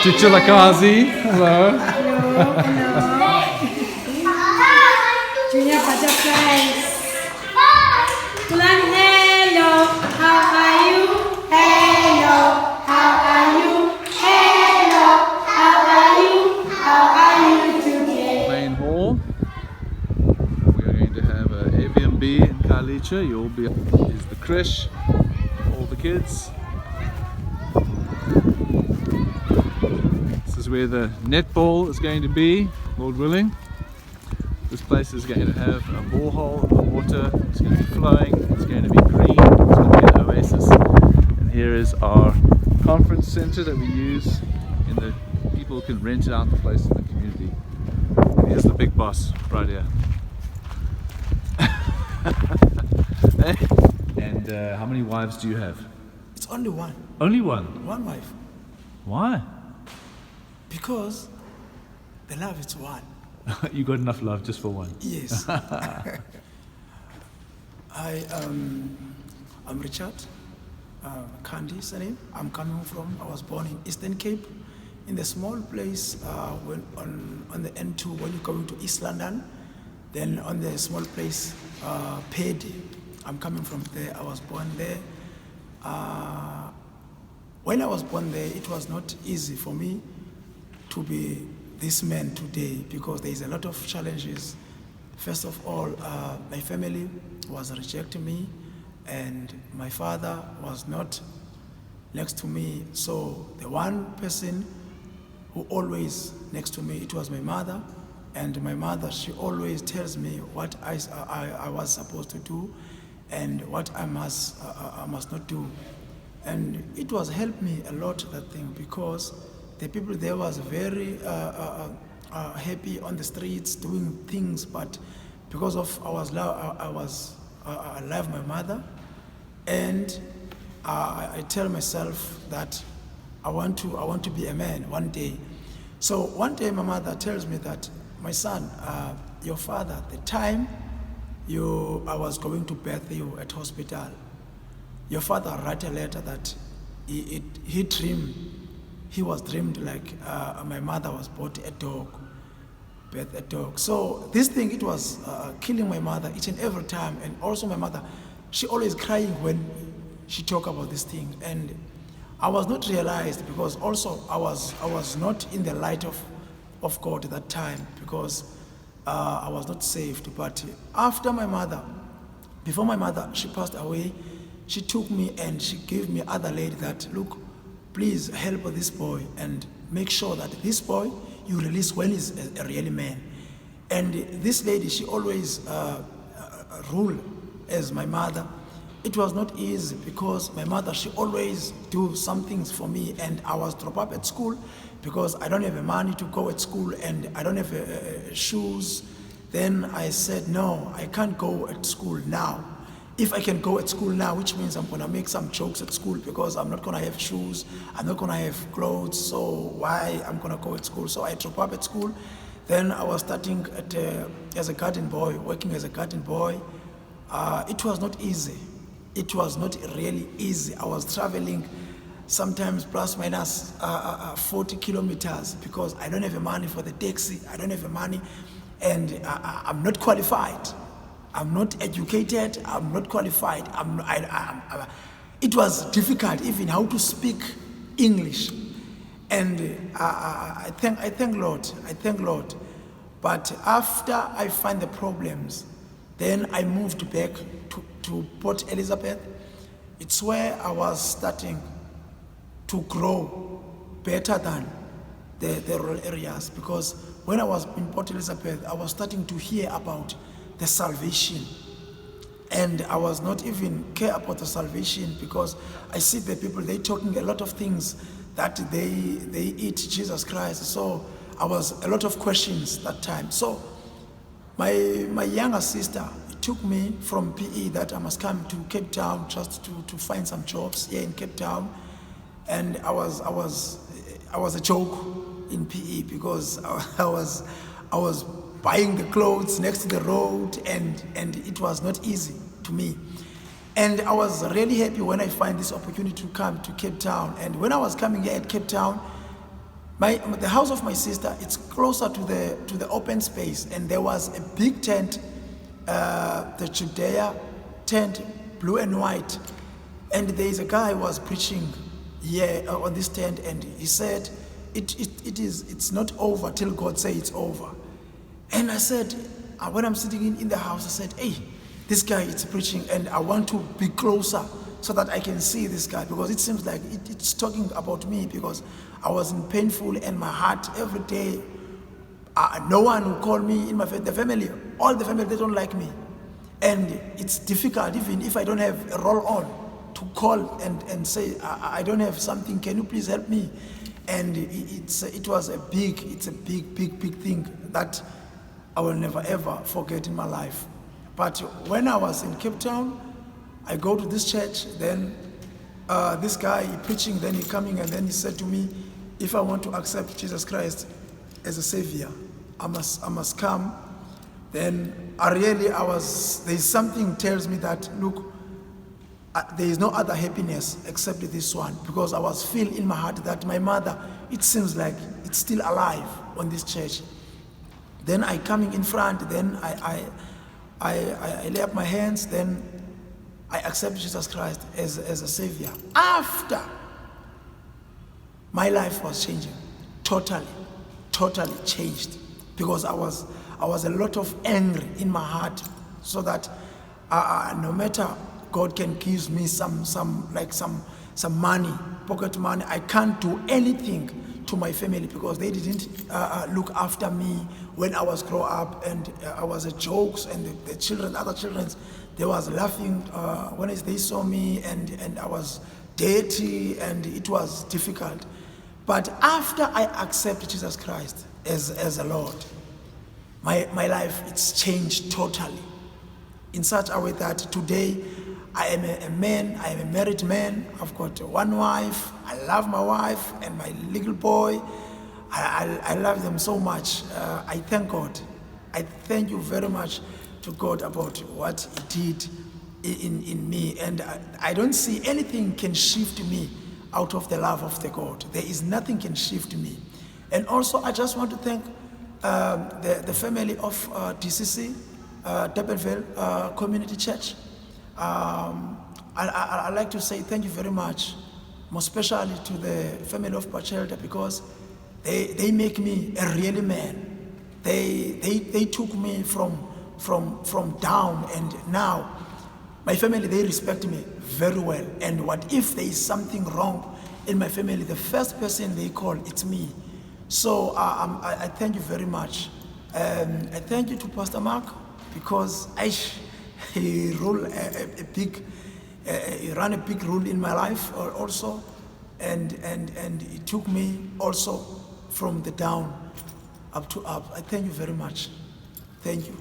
Teacher Lakazi, hello. Junior butterflies. Plan, hello, how are you? Hello, how are you? Hello, how are you? How are you today? Main hall. We are going to have a Airbnb in Khayelitsha. You'll be. Here's the creche. All the kids. This is where the netball is going to be, Lord willing. This place is going to have a borehole, the water is going to be flowing, it's going to be green, it's going to be an oasis. And here is our conference center that we use, and the people can rent out the place in the community. And here's the big boss right here. And how many wives do you have? It's only one. Only one? One wife. Why? Because the love is one. You got enough love just for one? Yes. I'm Richard. Khanti is the name. I was born in Eastern Cape, in the small place when on the N2 when you're going to East London. Then on the small place, Pedi. I'm coming from there. I was born there. When I was born there, it was not easy for me to be this man today, because there is a lot of challenges. First of all, my family was rejecting me, and my father was not next to me. So the one person who always next to me, it was my mother. And my mother, she always tells me what I was supposed to do and what I must not do. And it was helped me a lot, that thing, because the people there was very happy on the streets doing things, but because of I love my mother, and I tell myself that I want to be a man one day. So one day my mother tells me that, my son, your father, at the time I was going to birth you at hospital, your father wrote a letter that he was dreamed like my mother was bought a dog, birth a dog. So this thing, it was killing my mother each and every time. And also my mother, she always crying when she talk about this thing. And I was not realized, because also I was not in the light of God at that time, because I was not saved. But after my mother, before my mother, she passed away, she took me and she gave me other lady that, look, please help this boy and make sure that this boy you release when he's a real man. And this lady, she always ruled as my mother. It was not easy, because my mother, she always do some things for me, and I was drop up at school because I don't have money to go at school and I don't have shoes. Then I said, no, I can't go at school now. If I can go at school now, which means I'm gonna make some jokes at school, because I'm not gonna have shoes, I'm not gonna have clothes, so why I'm gonna go at school? So I dropped up at school. Then I was starting as a garden boy, working as a garden boy. It was not easy. It was not really easy. I was traveling sometimes plus minus 40 kilometers, because I don't have the money for the taxi, I don't have the money, and I'm not qualified. I'm not educated, I'm not qualified. It was difficult even how to speak English. And I thank Lord. But after I find the problems, then I moved back to Port Elizabeth. It's where I was starting to grow better than the rural areas, because when I was in Port Elizabeth, I was starting to hear about the salvation, and I was not even care about the salvation, because I see the people, they talking a lot of things that they eat Jesus Christ. So I was a lot of questions that time. So my younger sister took me from PE that I must come to Cape Town just to find some jobs here in Cape Town, and I was a joke in PE, because I was buying the clothes next to the road, and it was not easy to me. And I was really happy when I find this opportunity to come to Cape Town. And when I was coming here at Cape Town, The house of my sister, it's closer to the open space, and there was a big tent, the Judea tent, blue and white, and there is a guy who was preaching here on this tent, and he said, it's not over till God say it's over. And I said, when I'm sitting in the house, I said, hey, this guy is preaching, and I want to be closer so that I can see this guy, because it seems like it's talking about me, because I was in painful in my heart every day. No one will call me in the family. All the family, they don't like me. And it's difficult, even if I don't have a roll on, to call and say, I don't have something, can you please help me? And it was a big thing that I will never ever forget in my life. But when I was in Cape Town, I go to this church, then this guy preaching, then he coming, and then he said to me, if I want to accept Jesus Christ as a Savior, I must come. Then there's something tells me that, look, there is no other happiness except this one, because I was feeling in my heart that my mother, it seems like it's still alive on this church. Then I coming in front, then I lay up my hands, then I accept Jesus Christ as a Savior. After, my life was changing, totally changed, because I was a lot of anger in my heart, so that no matter God can give me some money, pocket money, I can't do anything to my family, because they didn't look after me when I was growing up, and I was a jokes, and the children, other children, they was laughing when they saw me, and I was dirty, and it was difficult. But after I accepted Jesus Christ as a Lord, my life, it's changed totally, in such a way that today I am a man, I am a married man. I've got one wife. I love my wife and my little boy. I love them so much. I thank God. I thank you very much to God about what He did in me. And I don't see anything can shift me out of the love of the God. There is nothing can shift me. And also, I just want to thank the family of DCC, Durbanville Community Church. I'd like to say thank you very much, most especially to the family of Pachelda, because they make me a really man. They took me from down, and now my family, they respect me very well. And what if there is something wrong in my family, the first person they call, it's me. So I thank you very much. I thank you to Pastor Mark, because he ran a big role in my life also, and he took me also from the down up to up. I thank you very much. Thank you.